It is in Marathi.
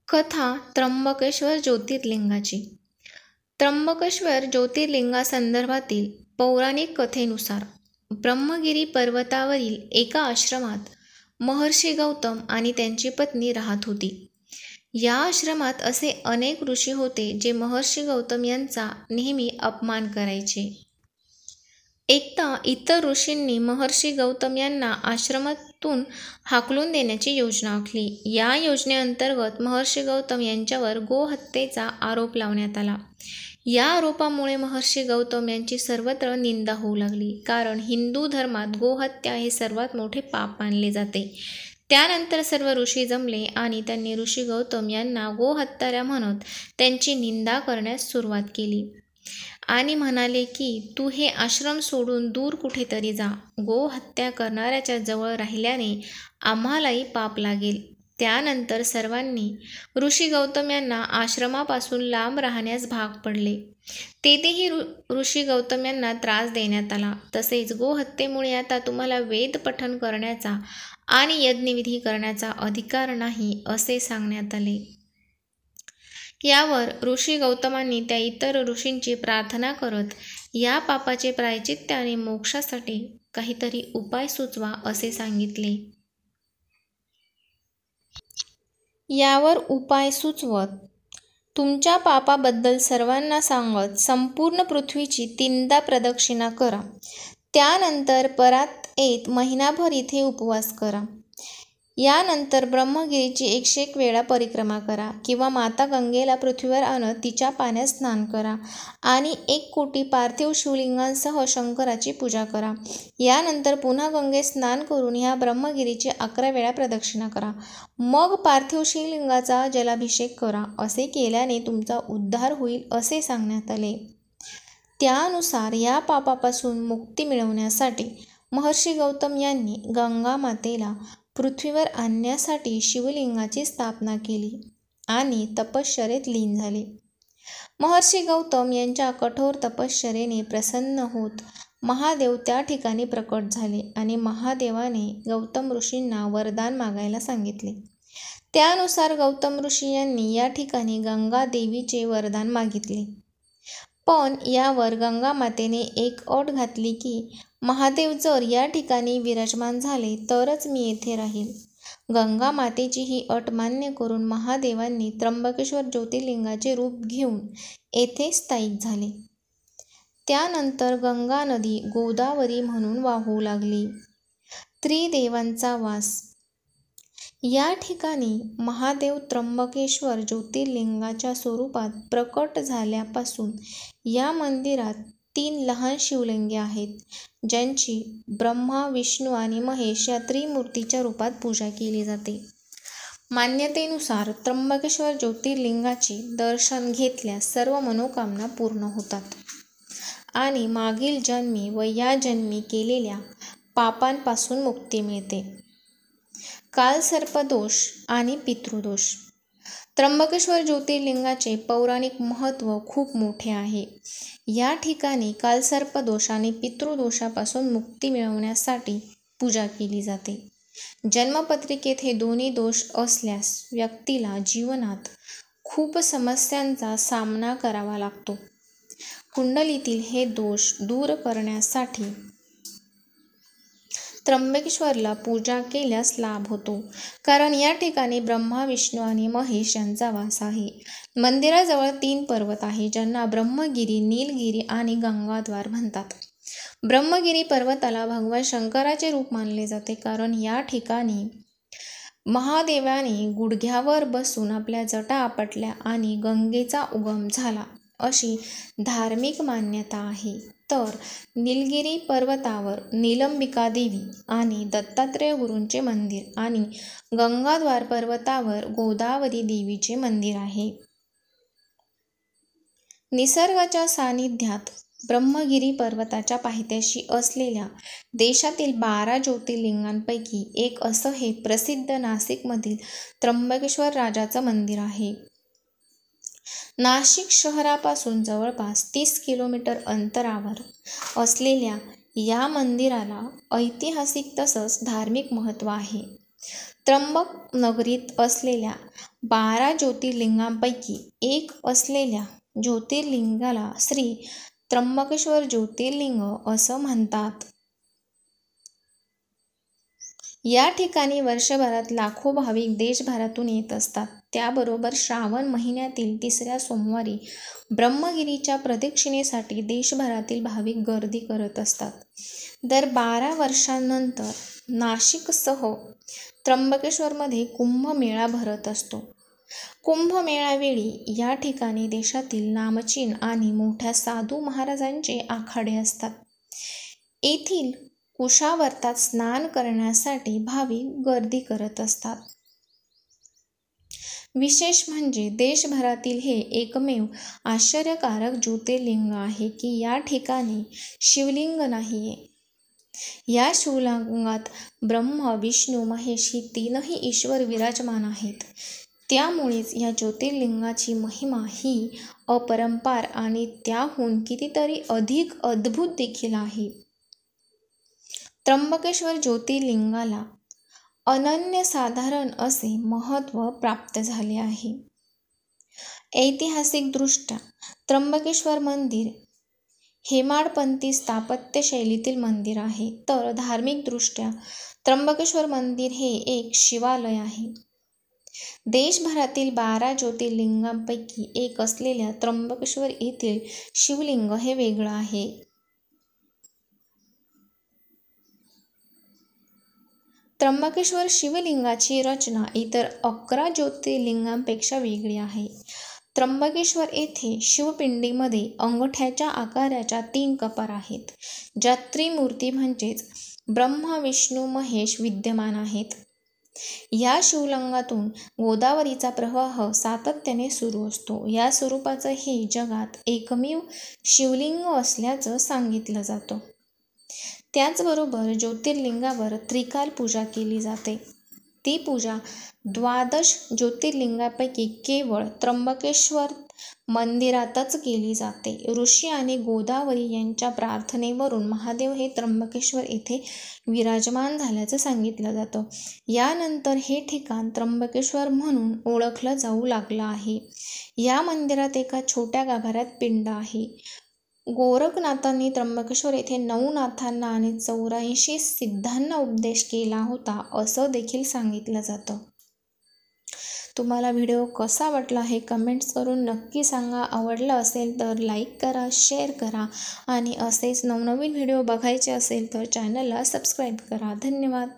कथा त्र्यंबकेश्वर ज्योतिर्लिंगाची. त्र्यंबकेश्वर ज्योतिर्लिंगासंदर्भातील पौराणिक कथेनुसार ब्रह्मगिरी पर्वतावरील एका आश्रमात महर्षी गौतम आणि त्यांची पत्नी राहत होती. या आश्रमात असे अनेक ऋषी होते जे महर्षी गौतम यांचा नेहमी अपमान करायचे. एकदा इतर ऋषींनी महर्षी गौतम यांना आश्रमातून हाकलून देण्याची योजना आखली. या योजनेअंतर्गत महर्षी गौतम यांच्यावर गोहत्येचा आरोप लावण्यात आला. या आरोपामुळे महर्षी गौतम यांची सर्वत्र निंदा होऊ लागली, कारण हिंदू धर्मात गोहत्या हे सर्वात मोठे पाप मानले जाते. त्यानंतर सर्व ऋषी जमले आणि त्यांनी ऋषी गौतम यांना गोहत्यारा म्हणत त्यांची निंदा करण्यास सुरुवात केली आणि म्हणाले की तू हे आश्रम सोडून दूर कुठेतरी जा. गोहत्या करणाऱ्याच्या जवळ राहिल्याने आम्हालाही पाप लागेल. त्यानंतर सर्वांनी ऋषी गौतम यांना आश्रमापासून लांब राहण्यास भाग पडले. तेथेही ऋषी गौतम यांना त्रास देण्यात आला. तसेच गोहत्येमुळे आता तुम्हाला वेद पठण करण्याचा आणि यज्ञविधी करण्याचा अधिकार नाही असे सांगण्यात आले. यावर ऋषी गौतमांनी त्या इतर ऋषींची प्रार्थना करत या पापाचे प्रायचित्त आणि मोक्षासाठी काहीतरी उपाय सुचवा असे सांगितले. यावर उपाय सुचवत तुमच्या पापाबद्दल सर्वांना सांगत संपूर्ण पृथ्वीची 3दा प्रदक्षिणा करा. त्यानंतर परत येत महिनाभर इथे उपवास करा. यानंतर ब्रह्मगिरीची 101 वेळा परिक्रमा करा किंवा माता गंगेला पृथ्वीवर आणत तिच्या पाण्यात स्नान करा आणि 1 कोटी पार्थिव शिवलिंगांसह शंकराची पूजा करा. यानंतर पुन्हा गंगेत स्नान करून ह्या ब्रह्मगिरीची 11 वेळा प्रदक्षिणा करा. मग पार्थिव शिवलिंगाचा जलाभिषेक करा. असे केल्याने तुमचा उद्धार होईल असे सांगण्यात आले. त्यानुसार या पापापासून मुक्ती मिळवण्यासाठी महर्षी गौतम यांनी गंगा मातेला पृथ्वीवर आणण्यासाठी शिवलिंगाची स्थापना केली आणि तपश्चर्येत लीन झाले. महर्षी गौतम यांच्या कठोर तपश्चर्येने प्रसन्न होत महादेव त्या ठिकाणी प्रकट झाले आणि महादेवाने गौतम ऋषींना वरदान मागायला सांगितले. त्यानुसार गौतम ऋषी यांनी या ठिकाणी गंगा देवीचे वरदान मागितले. पण यावर गंगा मातेने एक अट घातली की महादेव जर या ठिकाणी विराजमान झाले तरच मी येथे राहील. गंगा मातेची ही अट मान्य करून महादेवांनी त्र्यंबकेश्वर ज्योतिर्लिंगाचे रूप घेऊन येथे स्थायिक झाले. त्यानंतर गंगा नदी गोदावरी म्हणून वाहू लागली. त्रिदेवांचा वास. या ठिकाणी महादेव त्र्यंबकेश्वर ज्योतिर्लिंगाच्या स्वरूपात प्रकट झाल्यापासून या मंदिरात 3 लहान शिवलिंगे आहेत, ज्यांची ब्रह्मा, विष्णू आणि महेश या त्रिमूर्तीच्या रूपात पूजा केली जाते. मान्यतेनुसार त्र्यंबकेश्वर ज्योतिर्लिंगाचे दर्शन घेतल्यास सर्व मनोकामना पूर्ण होतात आणि मागील जन्मी व या जन्मी केलेल्या पापांपासून मुक्ती मिळते. कालसर्पदोष आणि पितृदोष. त्र्यंबकेश्वर ज्योतिर्लिंगाचे पौराणिक महत्त्व खूप मोठे आहे. या ठिकाणी कालसर्पदोष आणि पितृदोषापासून मुक्ती मिळवण्यासाठी पूजा केली जाते. जन्मपत्रिकेत हे दोन्ही दोष असल्यास व्यक्तीला जीवनात खूप समस्यांचा सामना करावा लागतो. कुंडलीतील हे दोष दूर करण्यासाठी त्र्यंबकेश्वरला पूजा केल्यास लाभ होतो, कारण या ठिकाणी ब्रह्मा, विष्णू आणि महेश यांचा वास आहे. मंदिराजवळ 3 पर्वत आहे, ज्यांना ब्रह्मगिरी, नीलगिरी आणि गंगाद्वार म्हणतात. ब्रह्मगिरी पर्वताला भगवान शंकराचे रूप मानले जाते, कारण या ठिकाणी महादेवाने गुडघ्यावर बसून आपल्या जटा आपटल्या आणि गंगेचा उगम झाला अशी धार्मिक मान्यता आहे. तर नीलगिरी पर्वतावर नीलंबिका देवी आणि दत्तात्रेय गुरूंचे मंदिर आणि गंगाद्वार पर्वतावर गोदावरी देवीचे मंदिर आहे. निसर्गाच्या सानिध्यात ब्रह्मगिरी पर्वताच्या पायथ्याशी असलेल्या देशातील 12 ज्योतिर्लिंगांपैकी एक असं हे प्रसिद्ध नाशिकमधील त्र्यंबकेश्वर राजाचं मंदिर आहे. नाशिक शहरापासून जवळपास 30 किलोमीटर अंतरावर असलेल्या या मंदिराला ऐतिहासिक तसंच धार्मिक महत्त्व आहे. त्र्यंबक नगरीत असलेल्या 12 ज्योतिर्लिंगांपैकी एक असलेल्या ज्योतिर्लिंगाला श्री त्र्यंबकेश्वर ज्योतिर्लिंग असं म्हणतात. या ठिकाणी वर्षभरात लाखो भाविक देशभरातून येत असतात. त्याबरोबर श्रावण महिन्यातील 3ऱ्या सोमवारी ब्रह्मगिरीच्या प्रदक्षिणेसाठी देशभरातील भाविक गर्दी करत असतात. दर 12 वर्षांनंतर नाशिकसह त्र्यंबकेश्वरमध्ये कुंभमेळा भरत असतो. कुंभमेळावेळी या ठिकाणी देशातील नामचीन आणि मोठ्या साधू महाराजांचे आखाडे असतात. येथील कुशावर्तात स्नान करण्यासाठी भाविक गर्दी करत असतात. विशेष म्हणजे देशभरातील हे एकमेव आश्चर्यकारक ज्योतिर्लिंग आहे की या ठिकाणी शिवलिंग नाहीये. या शिवलिंगात ब्रह्मा, विष्णू, महेश ही 3ही ईश्वर विराजमान आहेत. त्यामुळेच या ज्योतिर्लिंगाची महिमा ही अपरंपार आणि त्याहून कितीतरी अधिक अद्भुत देखील आहे. त्र्यंबकेश्वर ज्योतिर्लिंगाला अनन्यसाधारण असे महत्त्व प्राप्त झाले आहे. ऐतिहासिकदृष्ट्या त्र्यंबकेश्वर मंदिर हेमाडपंथी स्थापत्य शैलीतील मंदिर आहे, तर धार्मिकदृष्ट्या त्र्यंबकेश्वर मंदिर हे एक शिवालय आहे. देशभरातील 12 ज्योतिर्लिंगांपैकी एक असलेल्या त्र्यंबकेश्वर येथील शिवलिंग हे वेगळं आहे. त्र्यंबकेश्वर शिवलिंगाची रचना इतर 11 ज्योतिर्लिंगांपेक्षा वेगळी आहे. त्र्यंबकेश्वर येथे शिवपिंडीमध्ये अंगठ्याच्या आकाराच्या 3 कपार आहेत, ज्यात त्रिमूर्ती म्हणजेच ब्रह्मा, विष्णू, महेश विद्यमान आहेत. या शिवलिंगातून गोदावरीचा प्रवाह सातत्याने सुरू असतो. या स्वरूपाचं हे जगात एकमेव शिवलिंग असल्याचं सांगितलं जातं. त्याचबरोबर ज्योतिर्लिंगावर त्रिकाल पूजा केली जाते. ती पूजा 12 ज्योतिर्लिंगांपैकी केवळ त्र्यंबकेश्वर मंदिरातच केली जाते. ऋषी आणि गोदावरी यांच्या प्रार्थनेवरून महादेव हे त्र्यंबकेश्वर येथे विराजमान झाल्याचं सांगितलं जातं. यानंतर हे ठिकाण त्र्यंबकेश्वर म्हणून ओळखलं जाऊ लागलं आहे. या मंदिरात एका छोट्या गाभाऱ्यात पिंड आहे. गोरखनाथांनी त्र्यंबकेश्वर येथे 9 नाथांना आणि 84 सिद्धांना उपदेश केला होता असं देखील सांगितलं जातं. तुम्हाला व्हिडिओ कसा वाटला हे कमेंट्स करून नक्की सांगा. आवडला असेल तर लाईक करा, शेअर करा आणि असेच नवनवीन व्हिडिओ बघायचे असेल तर चॅनलला सबस्क्राईब करा. धन्यवाद.